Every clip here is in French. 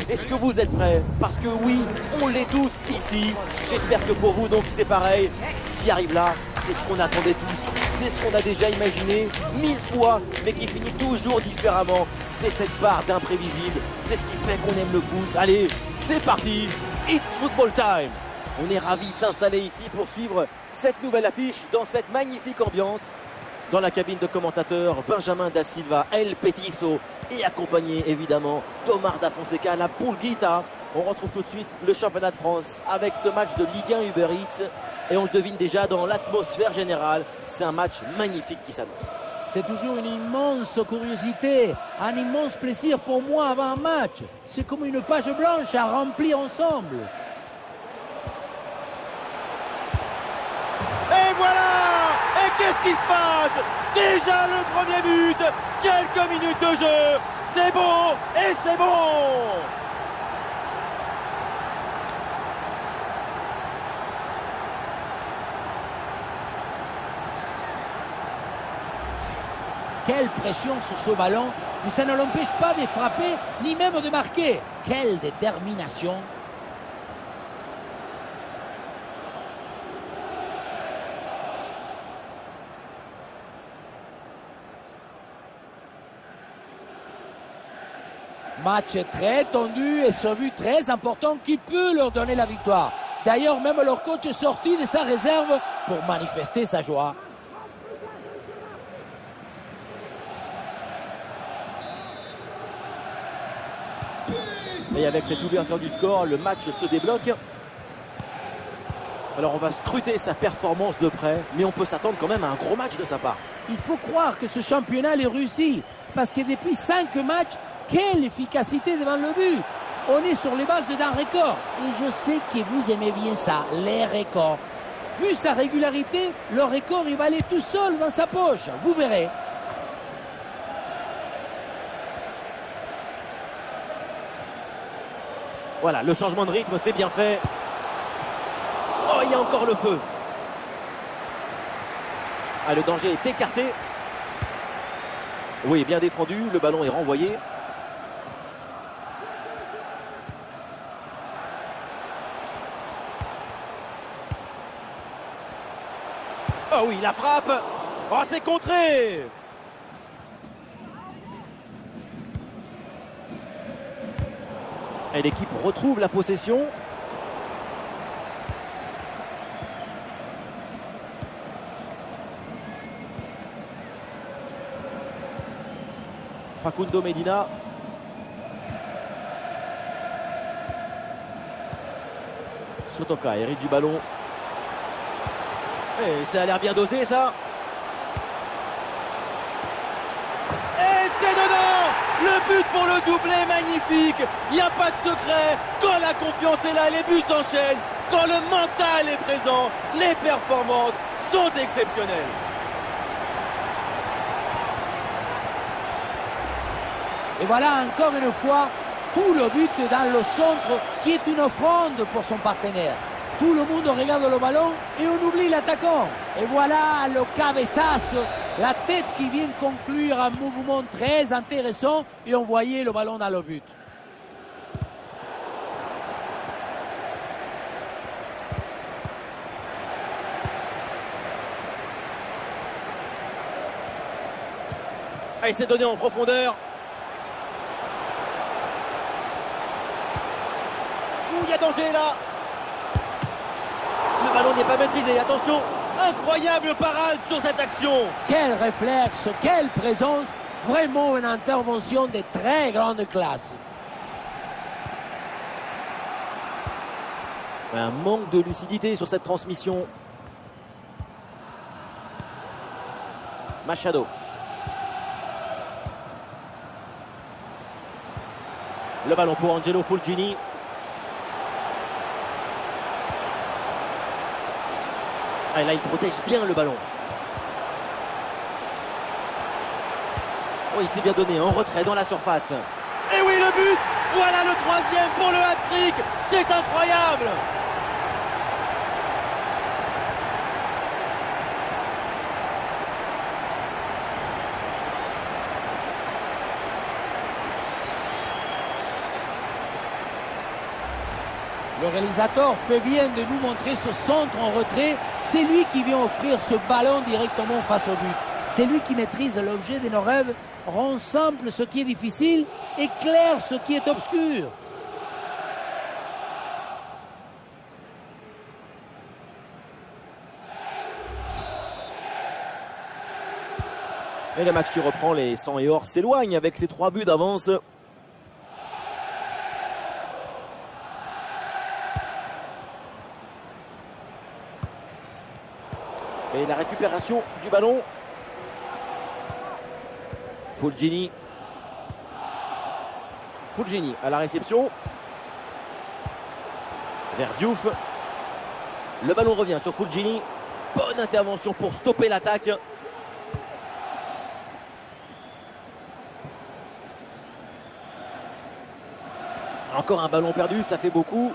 Est-ce que vous êtes prêts? Parce que oui, on l'est tous ici. J'espère que pour vous, donc, c'est pareil. Ce qui arrive là, c'est ce qu'on attendait tous. C'est ce qu'on a déjà imaginé 1000 fois, mais qui finit toujours différemment. C'est cette part d'imprévisible. C'est ce qui fait qu'on aime le foot. Allez, c'est parti. It's football time. On est ravis de s'installer ici pour suivre cette nouvelle affiche dans cette magnifique ambiance. Dans la cabine de commentateurs, Benjamin da Silva, El Petiso et accompagné évidemment d'Omar da Fonseca, la Pulguita. On retrouve tout de suite le championnat de France avec ce match de Ligue 1 Uber Eats. Et on le devine déjà dans l'atmosphère générale. C'est un match magnifique qui s'annonce. C'est toujours une immense curiosité, un immense plaisir pour moi avant un match. C'est comme une page blanche à remplir ensemble. Et voilà! Et qu'est-ce qui se passe? Déjà le premier but! Quelques minutes de jeu! C'est beau et c'est bon! Quelle pression sur ce ballon, mais ça ne l'empêche pas de frapper, ni même de marquer. Quelle détermination! Match très tendu et ce but très important qui peut leur donner la victoire. D'ailleurs, même leur coach est sorti de sa réserve pour manifester sa joie. Et avec cette ouverture du score, le match se débloque. Alors on va scruter sa performance de près, mais on peut s'attendre quand même à un gros match de sa part. Il faut croire que ce championnat est réussi, parce que depuis 5 matchs, quelle efficacité devant le but! On est sur les bases d'un record. Et je sais que vous aimez bien ça, les records. Vu sa régularité, le record il va aller tout seul dans sa poche. Vous verrez. Voilà, le changement de rythme, c'est bien fait. Oh, il y a encore le feu. Ah, le danger est écarté. Oui, bien défendu, le ballon est renvoyé. Oh oui, la frappe. Oh, c'est contré. Et l'équipe retrouve la possession. Facundo Medina. Sotoka hérite du ballon. Et ça a l'air bien dosé, ça. Et c'est dedans! Le but pour le doublé, magnifique. Il n'y a pas de secret. Quand la confiance est là, les buts s'enchaînent. Quand le mental est présent, les performances sont exceptionnelles. Et voilà encore une fois tout le but dans le centre qui est une offrande pour son partenaire. Tout le monde regarde le ballon et on oublie l'attaquant. Et voilà le cabeçazo, la tête qui vient conclure un mouvement très intéressant et on voyait le ballon dans le but. Ah, il s'est donné en profondeur. Ouh, il y a danger là. Le ballon n'est pas maîtrisé, attention. Incroyable parade sur cette action. Quel réflexe, quelle présence. Vraiment une intervention de très grande classe. Un manque de lucidité sur cette transmission. Machado. Le ballon pour Angelo Fulgini. Ah, là, il protège bien le ballon. Oh, il s'est bien donné en retrait dans la surface. Et oui, le but! Voilà le troisième pour le hat-trick. C'est incroyable! Le réalisateur fait bien de nous montrer ce centre en retrait. C'est lui qui vient offrir ce ballon directement face au but. C'est lui qui maîtrise l'objet de nos rêves, rend simple ce qui est difficile et clair ce qui est obscur. Et le match qui reprend, les 100 et or s'éloignent avec ses 3 buts d'avance. Et la récupération du ballon. Fulgini à la réception. Vers Diouf. Le ballon revient sur Fulgini. Bonne intervention pour stopper l'attaque. Encore un ballon perdu, ça fait beaucoup.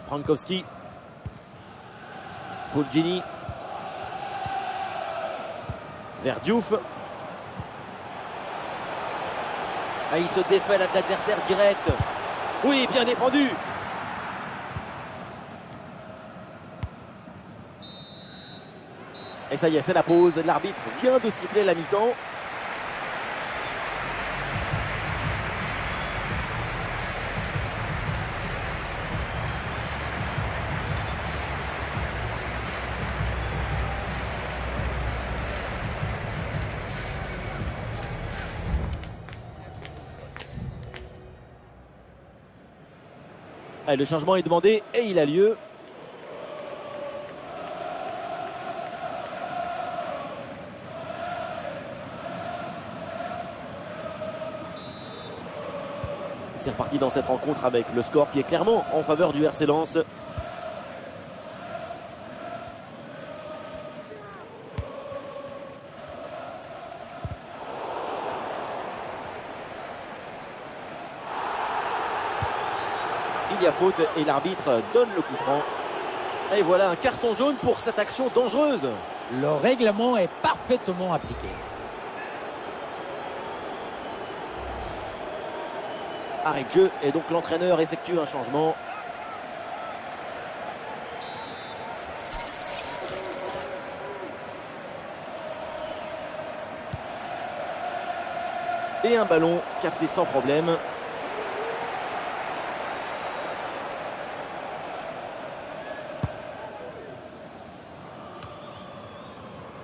Frankowski. Fulgini. Vers Diouf. Ah, il se défait l'adversaire direct. Oui, bien défendu. Et ça y est, c'est la pause. L'arbitre vient de siffler la mi-temps. Allez, le changement est demandé et il a lieu. C'est reparti dans cette rencontre avec le score qui est clairement en faveur du RC Lens. Il y a faute et l'arbitre donne le coup franc. Et voilà un carton jaune pour cette action dangereuse. Le règlement est parfaitement appliqué. Arrêt de jeu et donc l'entraîneur effectue un changement. Et un ballon capté sans problème.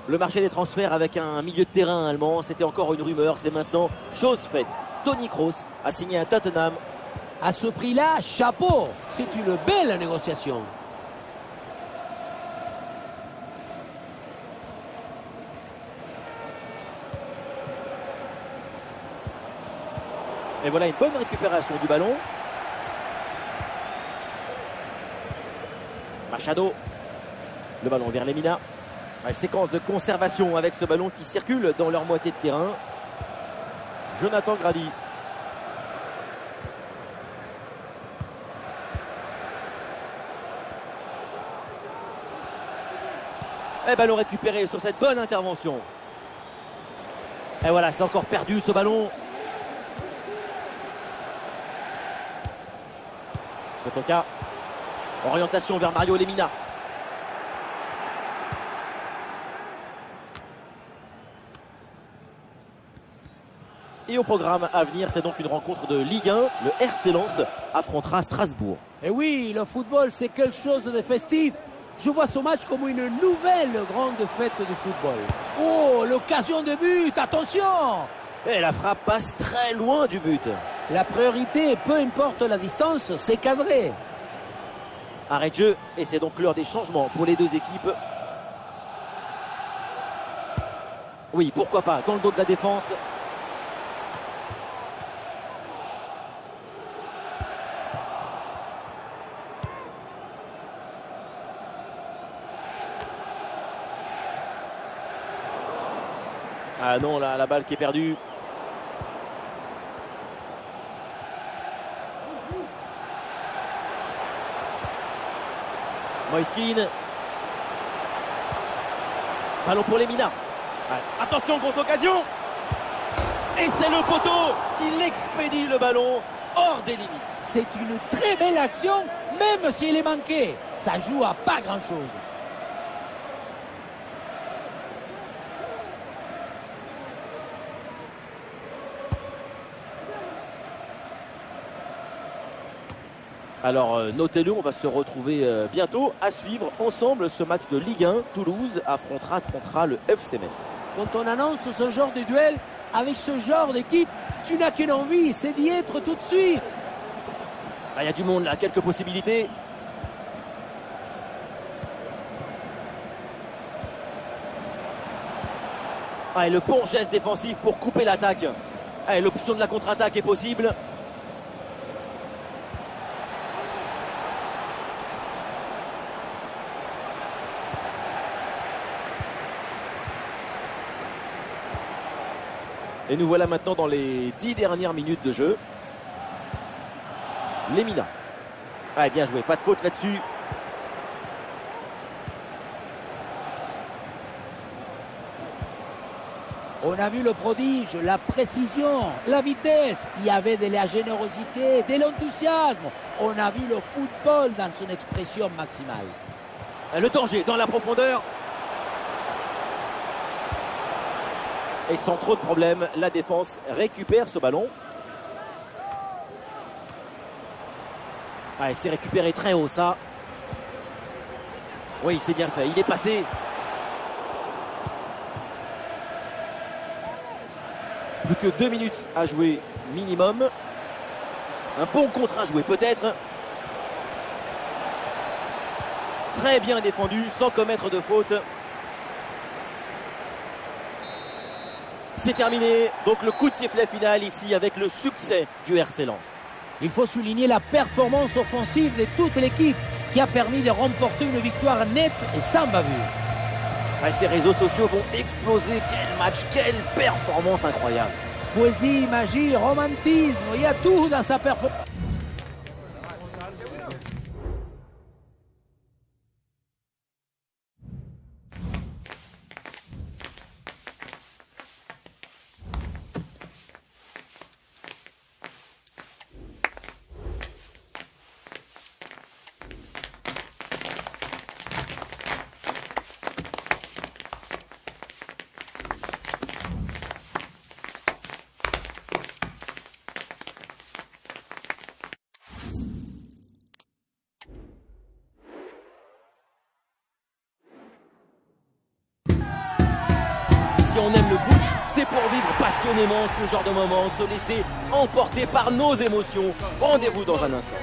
Le marché des transferts avec un milieu de terrain allemand, c'était encore une rumeur, c'est maintenant chose faite. Toni Kroos a signé à Tottenham. À ce prix-là, chapeau, c'est une belle négociation. Et voilà une bonne récupération du ballon. Machado. Le ballon vers Lemina. Séquence de conservation avec ce ballon qui circule dans leur moitié de terrain. Jonathan Grady. Et ballon récupéré sur cette bonne intervention. Et voilà, c'est encore perdu ce ballon. Sotoka. Orientation vers Mario Lemina. Et au programme à venir, c'est donc une rencontre de Ligue 1. Le RC Lens affrontera Strasbourg. Et oui, le football, c'est quelque chose de festif. Je vois ce match comme une nouvelle grande fête du football. Oh, l'occasion de but, attention! Et la frappe passe très loin du but. La priorité, peu importe la distance, c'est cadré. Arrêt de jeu, et c'est donc l'heure des changements pour les deux équipes. Oui, pourquoi pas, dans le dos de la défense. Ah non, là, la balle qui est perdue. Moiskin. Ballon pour Lemina. Attention, grosse occasion. Et c'est le poteau. Il expédie le ballon hors des limites. C'est une très belle action, même s'il est manqué. Ça joue à pas grand-chose. Alors notez-le, on va se retrouver bientôt à suivre ensemble ce match de Ligue 1. Toulouse affrontera le FC Metz. Quand on annonce ce genre de duel, avec ce genre d'équipe, tu n'as qu'une envie, c'est d'y être tout de suite. Il y a du monde là, quelques possibilités. Et le bon geste défensif pour couper l'attaque. L'option de la contre-attaque est possible. Et nous voilà maintenant dans les 10 dernières minutes de jeu. Lemina. Bien joué, pas de faute là-dessus. On a vu le prodige, la précision, la vitesse. Il y avait de la générosité, de l'enthousiasme. On a vu le football dans son expression maximale. Le danger dans la profondeur. Et sans trop de problèmes, la défense récupère ce ballon. C'est récupéré très haut ça. Oui, c'est bien fait, il est passé. Plus que 2 minutes à jouer minimum. Un bon contre à jouer peut-être. Très bien défendu, sans commettre de faute. C'est terminé, donc le coup de sifflet final ici avec le succès du RC Lens. Il faut souligner la performance offensive de toute l'équipe qui a permis de remporter une victoire nette et sans bavure. Ces réseaux sociaux vont exploser, quel match, quelle performance incroyable. Poésie, magie, romantisme, il y a tout dans sa performance. Si on aime le foot, c'est pour vivre passionnément ce genre de moment, se laisser emporter par nos émotions. Rendez-vous dans un instant.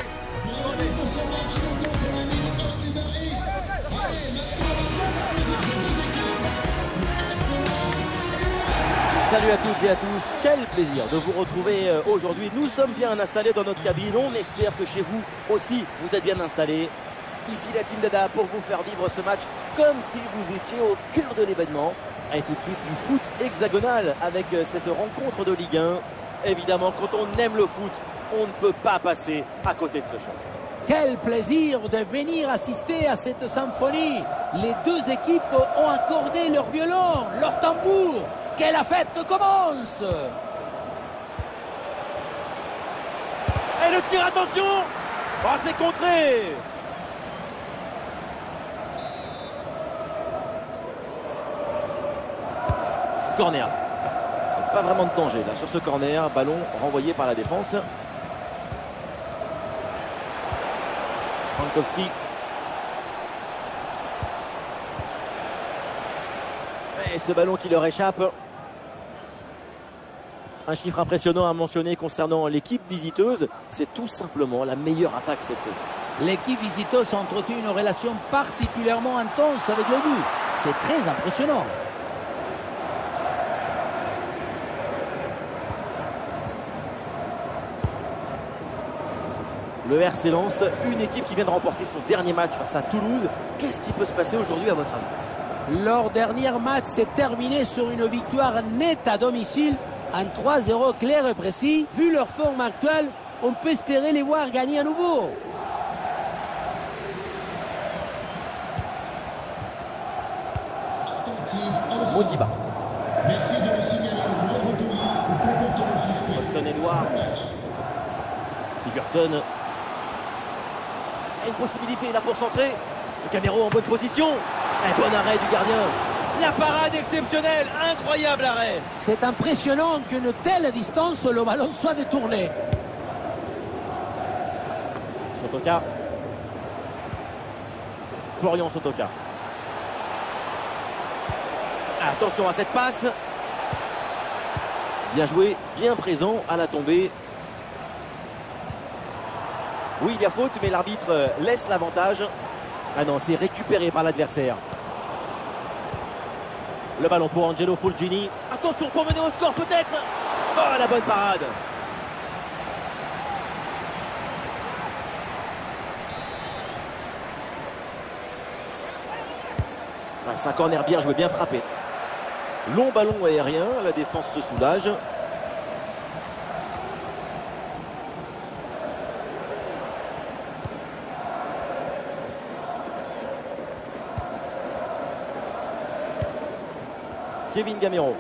Salut à toutes et à tous, quel plaisir de vous retrouver aujourd'hui. Nous sommes bien installés dans notre cabine, on espère que chez vous aussi vous êtes bien installés. Ici la team Dada pour vous faire vivre ce match comme si vous étiez au cœur de l'événement. Et tout de suite du foot hexagonal avec cette rencontre de Ligue 1. Évidemment, quand on aime le foot, on ne peut pas passer à côté de ce choc. Quel plaisir de venir assister à cette symphonie. Les deux équipes ont accordé leur violon, leur tambour. Que la fête commence. Et le tir, attention. C'est contré. Corner. Pas vraiment de danger là sur ce corner. Ballon renvoyé par la défense. Frankowski. Et ce ballon qui leur échappe. Un chiffre impressionnant à mentionner concernant l'équipe visiteuse. C'est tout simplement la meilleure attaque cette saison. L'équipe visiteuse entretient une relation particulièrement intense avec le but. C'est très impressionnant. Le RC Lens, une équipe qui vient de remporter son dernier match face à Toulouse. Qu'est-ce qui peut se passer aujourd'hui à votre avis? Leur dernier match s'est terminé sur une victoire nette à domicile, un 3-0 clair et précis. Vu leur forme actuelle, on peut espérer les voir gagner à nouveau. Modiba. Merci de me signaler le bon retenu au Hudson-Edouard. Sigurdsson. Une possibilité là pour centrer. Le Camero en bonne position. Un bon arrêt du gardien. La parade exceptionnelle. Incroyable arrêt. C'est impressionnant qu'une telle distance, le ballon soit détourné. Sotoka. Florian Sotoka. Attention à cette passe. Bien joué, bien présent à la tombée. Oui, il y a faute, mais l'arbitre laisse l'avantage. Ah non, c'est récupéré par l'adversaire. Le ballon pour Angelo Fulgini. Attention pour mener au score peut-être. Oh, la bonne parade. C'est un corner bien joué, bien frappé. Long ballon aérien, la défense se soulage. Kevin Gamero.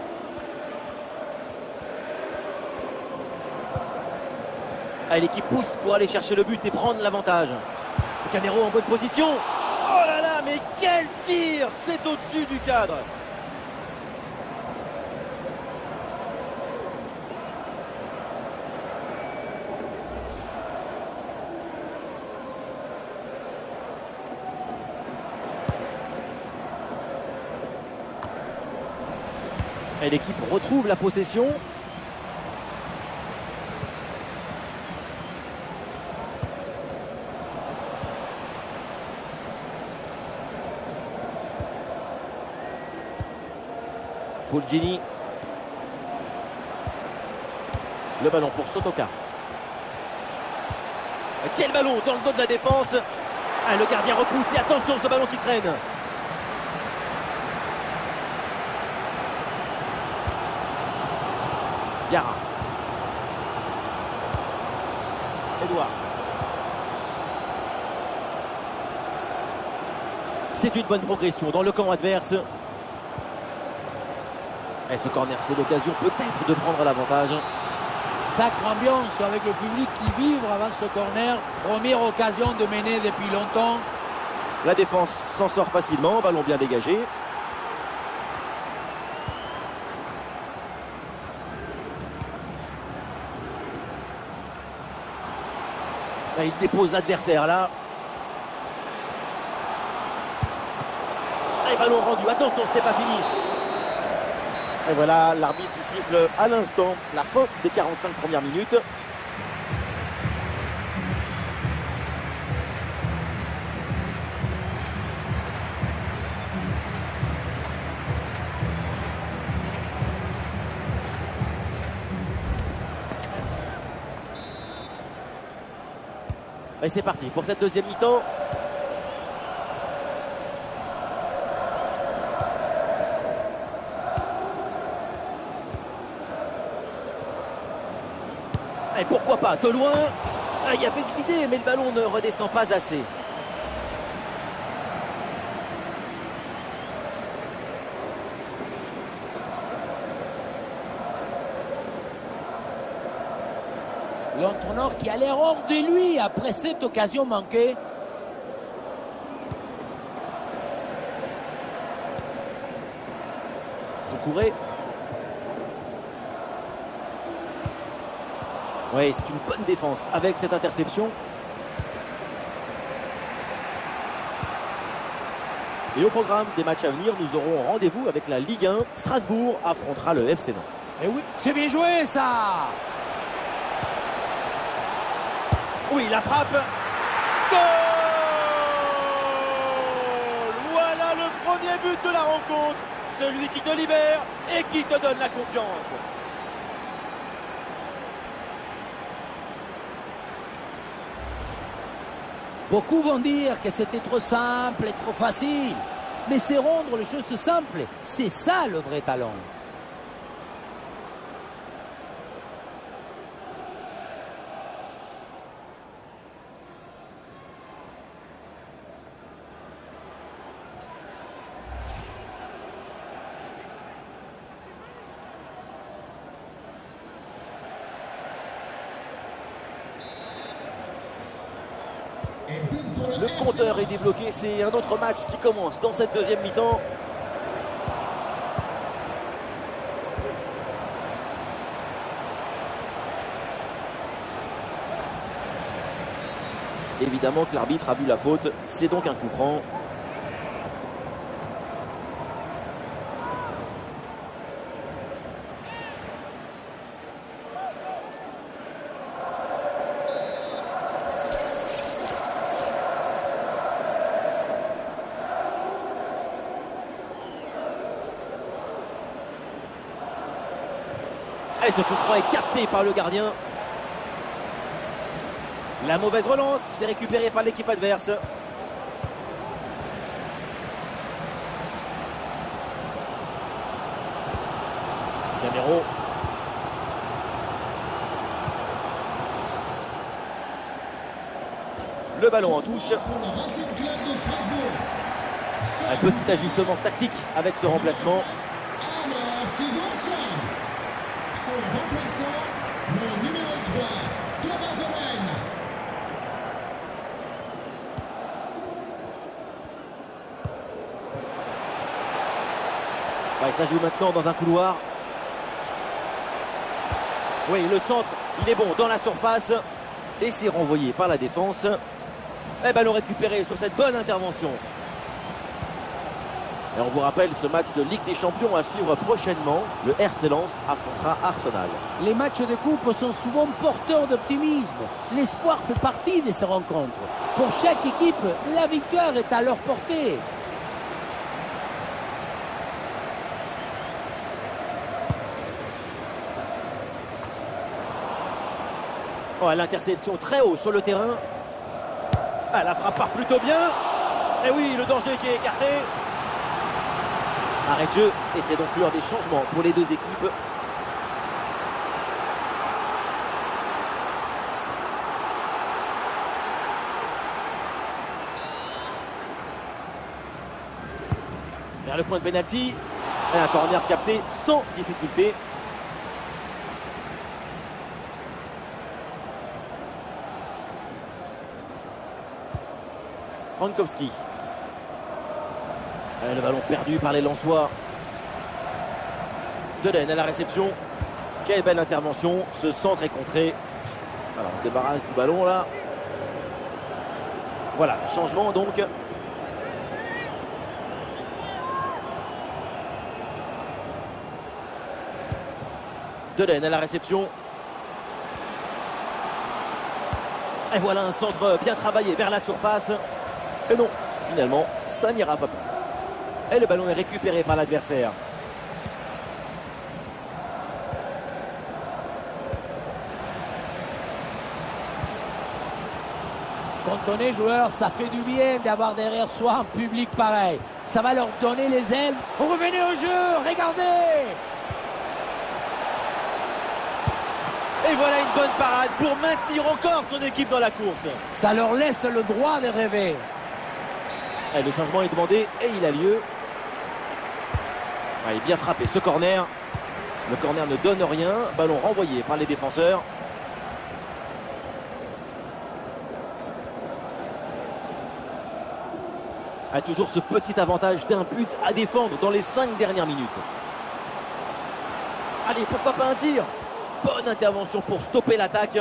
L'équipe pousse pour aller chercher le but et prendre l'avantage. Gamero en bonne position. Oh là là, mais quel tir! C'est au-dessus du cadre. Et l'équipe retrouve la possession. Fulgini. Le ballon pour Sotoka. Quel ballon dans le dos de la défense. Le gardien repousse et attention ce ballon qui traîne. Diarra. Edouard. C'est une bonne progression dans le camp adverse. Et ce corner, c'est l'occasion peut-être de prendre l'avantage. Sacre ambiance avec le public qui vibre avant ce corner. Première occasion de mener depuis longtemps. La défense s'en sort facilement, ballon bien dégagé. Là, il dépose l'adversaire là. Et ballon rendu, attention, ce n'est pas fini. Et voilà, l'arbitre qui siffle à l'instant la fin des 45 premières minutes. Et c'est parti pour cette deuxième mi-temps. Et pourquoi pas, de loin. Il y avait de l'idée, mais le ballon ne redescend pas assez. L'entraîneur qui a l'air hors de lui après cette occasion manquée. Doucouré. Oui, c'est une bonne défense avec cette interception. Et au programme des matchs à venir, nous aurons rendez-vous avec la Ligue 1. Strasbourg affrontera le FC Nantes. Et oui, c'est bien joué ça. Oui, la frappe. Goal! Voilà le premier but de la rencontre. Celui qui te libère et qui te donne la confiance. Beaucoup vont dire que c'était trop simple et trop facile. Mais c'est rendre les choses simples. C'est ça le vrai talent. Le compteur est débloqué, c'est un autre match qui commence dans cette deuxième mi-temps. Évidemment que l'arbitre a vu la faute, c'est donc un coup franc. Et ce coup franc est capté par le gardien. La mauvaise relance, c'est récupéré par l'équipe adverse. Gamero. Le ballon en touche. Un petit ajustement tactique avec ce remplacement. Son remplaçant, le numéro 3, Thomas Domen. Ouais, ça joue maintenant dans un couloir. Oui, le centre, il est bon dans la surface. Et c'est renvoyé par la défense. Et ballon récupéré sur cette bonne intervention. Et on vous rappelle ce match de Ligue des Champions à suivre prochainement. Le RC Lens affrontera Arsenal. Les matchs de coupe sont souvent porteurs d'optimisme. L'espoir fait partie de ces rencontres. Pour chaque équipe, la victoire est à leur portée. Oh, l'interception très haut sur le terrain. Ah, la frappe part plutôt bien. Et oui, le danger qui est écarté. Arrêt de jeu, et c'est donc l'heure des changements pour les deux équipes. Vers le point de pénalty. Et un corner capté sans difficulté. Frankowski. Le ballon perdu par les Lensois. Delaine à la réception. Quelle belle intervention. Ce centre est contré. Alors on se débarrasse du ballon là. Voilà, changement donc. Delaine à la réception. Et voilà un centre bien travaillé vers la surface. Et non, finalement, ça n'ira pas plus. Et le ballon est récupéré par l'adversaire. Quand on est joueur, ça fait du bien d'avoir derrière soi un public pareil. Ça va leur donner les ailes. Revenez au jeu, regardez! Et voilà une bonne parade pour maintenir encore son équipe dans la course. Ça leur laisse le droit de rêver. Et le changement est demandé et il a lieu. Il est bien frappé ce corner. Le corner ne donne rien. Ballon renvoyé par les défenseurs. A toujours ce petit avantage d'un but à défendre dans les 5 dernières minutes. Allez, pourquoi pas un tir? Bonne intervention pour stopper l'attaque.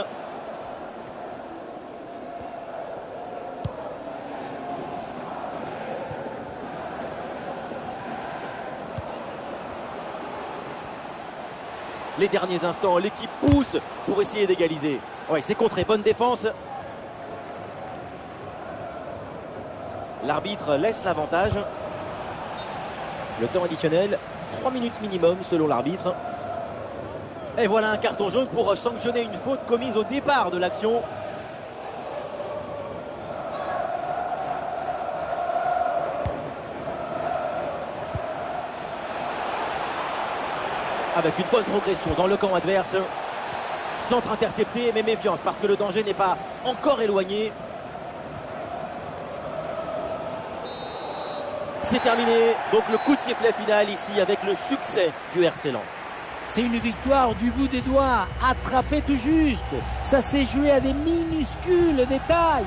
Les derniers instants, l'équipe pousse pour essayer d'égaliser. Ouais, c'est contré, bonne défense. L'arbitre laisse l'avantage. Le temps additionnel, 3 minutes minimum selon l'arbitre. Et voilà un carton jaune pour sanctionner une faute commise au départ de l'action. Avec une bonne progression dans le camp adverse. Centre intercepté, mais méfiance parce que le danger n'est pas encore éloigné. C'est terminé. Donc le coup de sifflet final ici avec le succès du RC Lens. C'est une victoire du bout des doigts, attrapée tout juste. Ça s'est joué à des minuscules détails.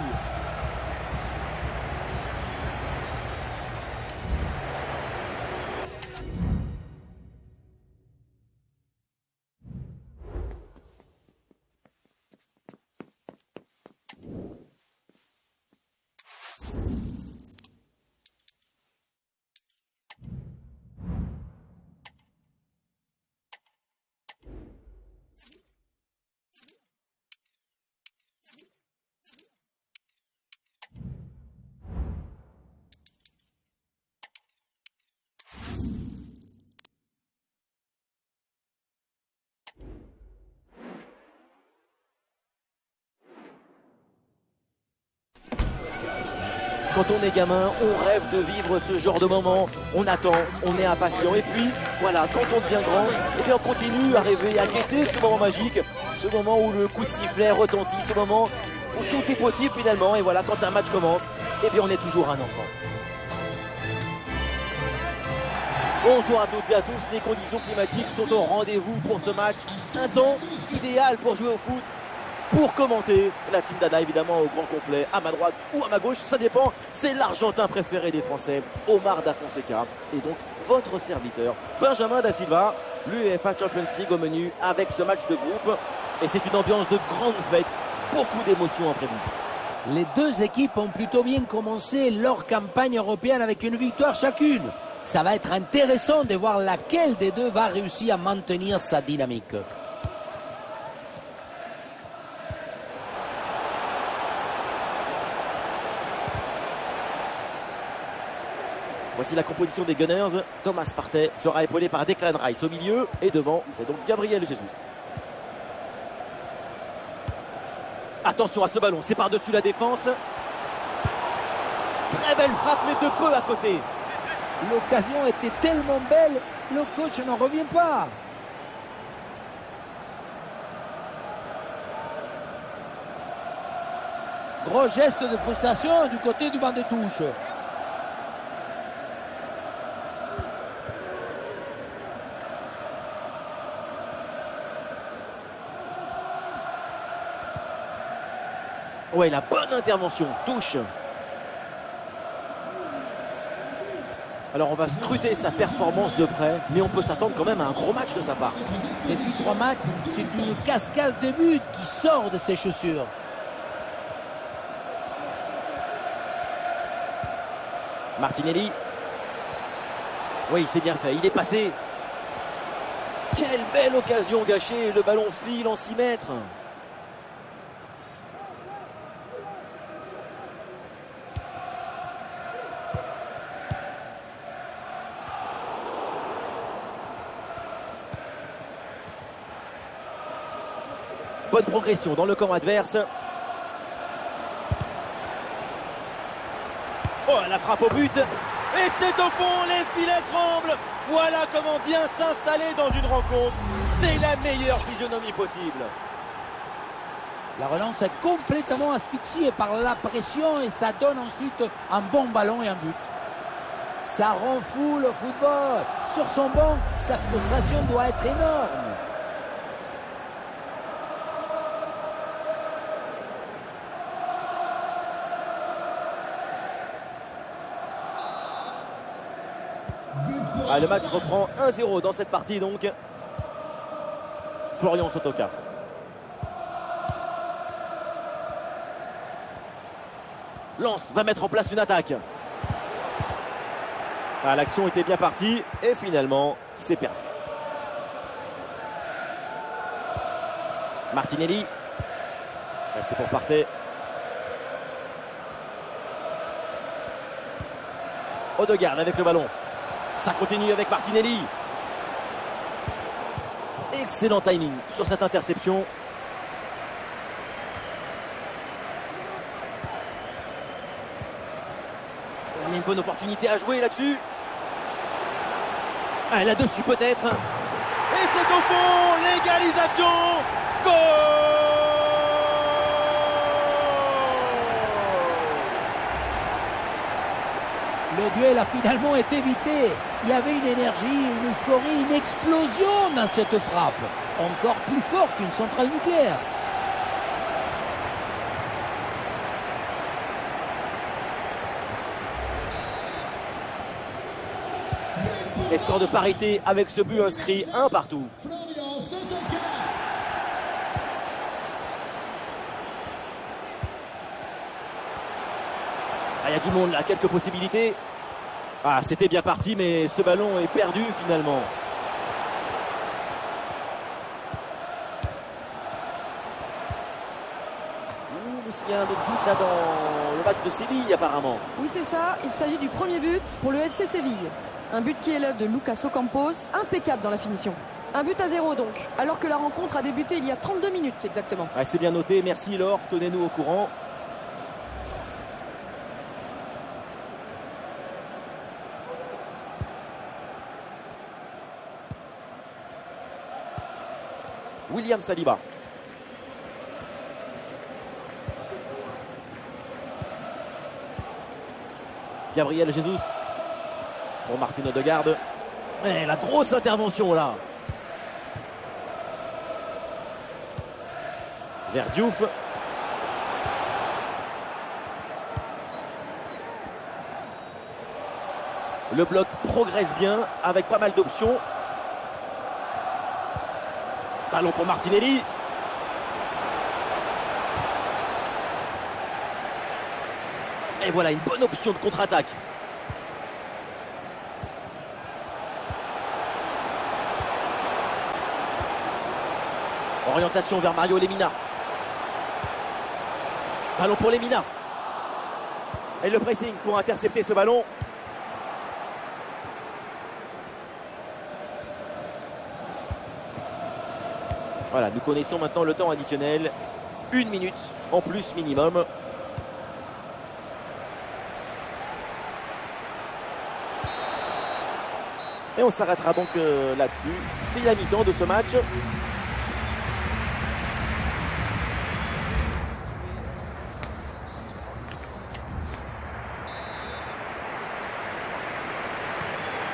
Quand on est gamin, on rêve de vivre ce genre de moment. On attend, on est impatient. Et puis, voilà, quand on devient grand, eh bien, on continue à rêver, à guetter ce moment magique. Ce moment où le coup de sifflet retentit, ce moment où tout est possible finalement. Et voilà, quand un match commence, eh bien, on est toujours un enfant. Bonsoir à toutes et à tous, les conditions climatiques sont au rendez-vous pour ce match. Un temps idéal pour jouer au foot, pour commenter la team Dada évidemment au grand complet, à ma droite ou à ma gauche, ça dépend. C'est l'Argentin préféré des Français, Omar Da Fonseca, et donc votre serviteur, Benjamin Da Silva. L'UEFA Champions League au menu avec ce match de groupe. Et c'est une ambiance de grande fête, beaucoup d'émotions en prévision. Les deux équipes ont plutôt bien commencé leur campagne européenne avec une victoire chacune. Ça va être intéressant de voir laquelle des deux va réussir à maintenir sa dynamique. Voici la composition des Gunners. Thomas Partey sera épaulé par Declan Rice au milieu. Et devant, c'est donc Gabriel Jesus. Attention à ce ballon, c'est par-dessus la défense. Très belle frappe, mais de peu à côté. L'occasion était tellement belle, le coach n'en revient pas. Gros geste de frustration du côté du banc de touche. Ouais, la bonne intervention, touche. Alors on va scruter sa performance de près, mais on peut s'attendre quand même à un gros match de sa part. Depuis 3 matchs, c'est une cascade de buts qui sort de ses chaussures. Martinelli. Oui, c'est bien fait, il est passé. Quelle belle occasion gâchée, le ballon file en 6 mètres. Bonne progression dans le camp adverse. Oh, la frappe au but. Et c'est au fond, les filets tremblent. Voilà comment bien s'installer dans une rencontre. C'est la meilleure physionomie possible. La relance est complètement asphyxiée par la pression et ça donne ensuite un bon ballon et un but. Ça rend fou le football. Sur son banc, sa frustration doit être énorme. Ah, le match reprend 1-0 dans cette partie donc. Florian Sotoka. Lens va mettre en place une attaque. Ah, l'action était bien partie et finalement c'est perdu. Martinelli. Ah, c'est pour Partey. Odegaard avec le ballon. Ça continue avec Martinelli. Excellent timing sur cette interception. Il y a une bonne opportunité à jouer là-dessus. Ah, là-dessus peut-être. Et c'est au fond, l'égalisation. Goal! Le duel a finalement été évité. Il y avait une énergie, une euphorie, une explosion dans cette frappe. Encore plus forte qu'une centrale nucléaire. Et score de parité avec ce but inscrit, 1 partout. Florian Sotoka. Ah, il y a du monde là, quelques possibilités. Ah, c'était bien parti, mais ce ballon est perdu finalement. Il y a un autre but là dans le match de Séville apparemment. Oui, c'est ça. Il s'agit du premier but pour le FC Séville. Un but qui est l'œuvre de Lucas Ocampos, impeccable dans la finition. Un but à 0 donc, alors que la rencontre a débuté il y a 32 minutes exactement. Ah, c'est bien noté, merci Laure, tenez-nous au courant. William Saliba. Gabriel Jesus pour Martin Odegaard. Et la grosse intervention là. Vers Diouf. Le bloc progresse bien avec pas mal d'options. Ballon pour Martinelli. Et voilà une bonne option de contre-attaque. Orientation vers Mario Lemina. Ballon pour Lemina. Et le pressing pour intercepter ce ballon. Voilà, nous connaissons maintenant le temps additionnel. 1 minute en plus minimum. Et on s'arrêtera donc là-dessus. C'est la mi-temps de ce match.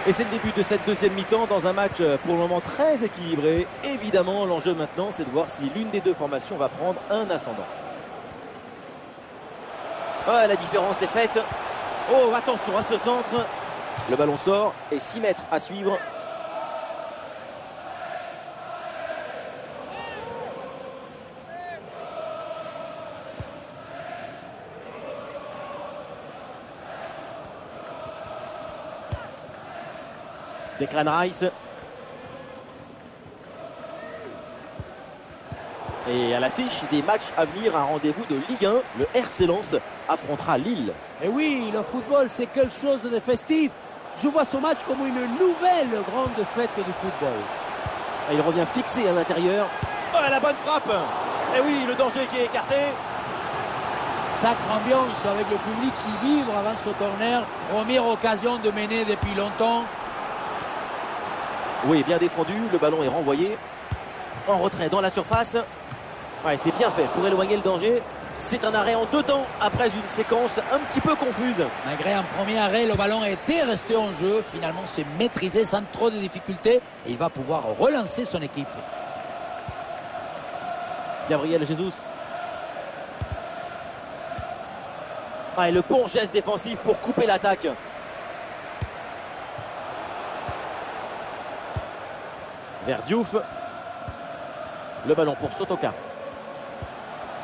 Et c'est le début de cette deuxième mi-temps dans un match pour le moment très équilibré. Évidemment, l'enjeu maintenant, c'est de voir si l'une des deux formations va prendre un ascendant. Ouais, la différence est faite. Oh, attention à ce centre. Le ballon sort et 6 mètres à suivre. Declan Rice. Et à l'affiche des matchs à venir, un rendez-vous de Ligue 1. Le RC Lens affrontera Lille. Et oui, le football, c'est quelque chose de festif. Je vois ce match comme une nouvelle grande fête du football. Et il revient fixé à l'intérieur. Oh, la bonne frappe. Et oui, le danger qui est écarté. Sacre ambiance avec le public qui vibre avant ce corner. Première occasion de mener depuis longtemps. Oui, bien défendu. Le ballon est renvoyé. En retrait dans la surface. Ouais, c'est bien fait pour éloigner le danger. C'est un arrêt en 2 temps après une séquence un petit peu confuse. Malgré un premier arrêt, le ballon était resté en jeu. Finalement, c'est maîtrisé sans trop de difficultés. Et il va pouvoir relancer son équipe. Gabriel Jesus. Et le bon geste défensif pour couper l'attaque. Vers Diouf. Le ballon pour Sotoka.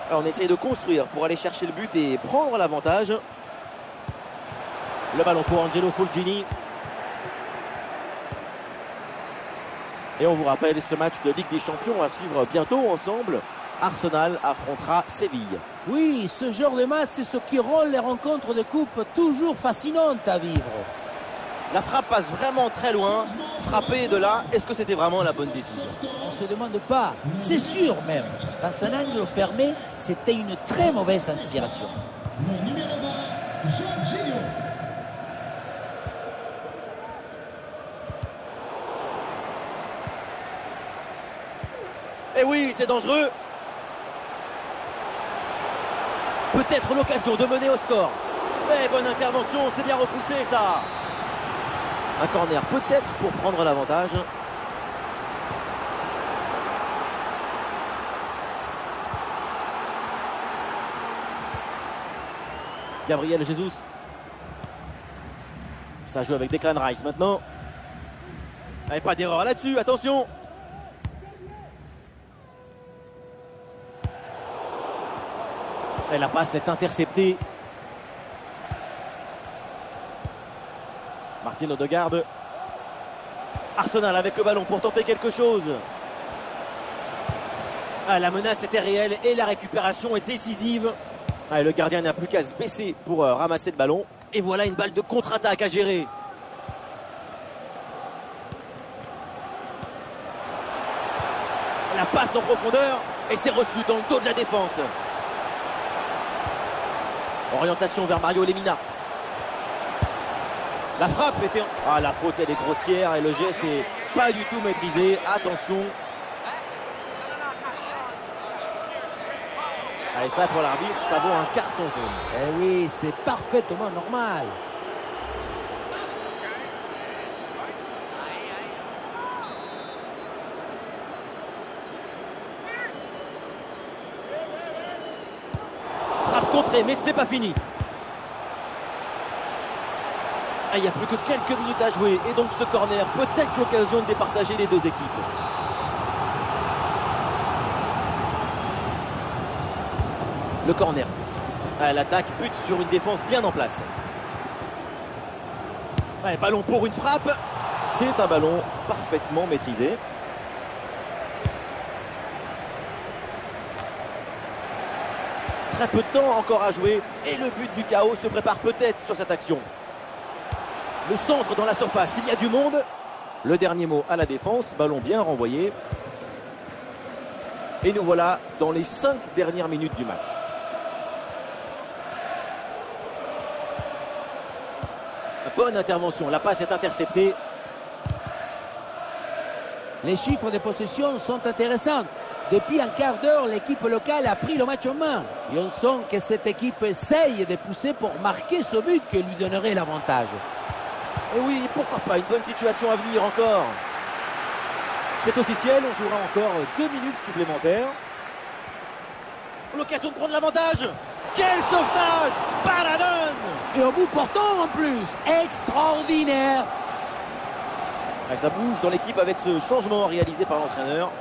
Alors on essaye de construire pour aller chercher le but et prendre l'avantage. Le ballon pour Angelo Fulgini. Et on vous rappelle ce match de Ligue des Champions à suivre bientôt ensemble. Arsenal affrontera Séville. Oui, ce genre de match, c'est ce qui rend les rencontres de coupe toujours fascinantes à vivre. La frappe passe vraiment très loin. Frapper de là, est-ce que c'était vraiment la bonne décision? On ne se demande pas, c'est sûr même. Dans un angle fermé, c'était une très mauvaise inspiration. Le numéro 20, Jorginho. Et oui, c'est dangereux. Peut-être l'occasion de mener au score. Mais bonne intervention, c'est bien repoussé ça. Un corner peut-être pour prendre l'avantage. Gabriel Jesus. Ça joue avec Declan Rice maintenant. Et pas d'erreur là-dessus, attention. Et la passe est interceptée. Martin Odegaard. Arsenal avec le ballon pour tenter quelque chose. La menace était réelle et la récupération est décisive. Le gardien n'a plus qu'à se baisser pour ramasser le ballon. Et voilà une balle de contre-attaque à gérer. La passe en profondeur et c'est reçu dans le dos de la défense. Orientation vers Mario Lemina. La frappe était... la faute elle est grossière et le geste n'est pas du tout maîtrisé. Attention. Et ça, pour l'arbitre, ça vaut un carton jaune. Eh oui, c'est parfaitement normal. Frappe contrée, mais ce n'est pas fini. Il n'y a plus que quelques minutes à jouer. Et donc ce corner peut être l'occasion de départager les deux équipes. Le corner. L'attaque bute sur une défense bien en place. Ballon pour une frappe. C'est un ballon parfaitement maîtrisé. Très peu de temps encore à jouer. Et le but du chaos se prépare peut-être sur cette action. Le centre dans la surface, il y a du monde. Le dernier mot à la défense. Ballon bien renvoyé. Et nous voilà dans les 5 dernières minutes du match. Bonne intervention, la passe est interceptée. Les chiffres de possession sont intéressants. Depuis un quart d'heure, l'équipe locale a pris le match en main. Et on sent que cette équipe essaye de pousser pour marquer ce but qui lui donnerait l'avantage. Et oui, pourquoi pas, une bonne situation à venir encore. C'est officiel, on jouera encore 2 minutes supplémentaires. L'occasion de prendre l'avantage. Quel sauvetage! Paradon! Et au bout portant en plus, extraordinaire. Ça bouge dans l'équipe avec ce changement réalisé par l'entraîneur.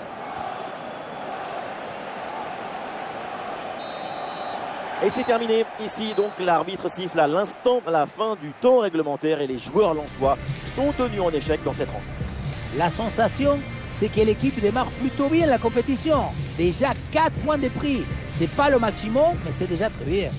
Et c'est terminé. Ici, donc, l'arbitre siffle à l'instant la fin du temps réglementaire et les joueurs lensois sont tenus en échec dans cette rencontre. La sensation, c'est que l'équipe démarre plutôt bien la compétition. Déjà 4 points de prix. C'est pas le maximum, mais c'est déjà très bien.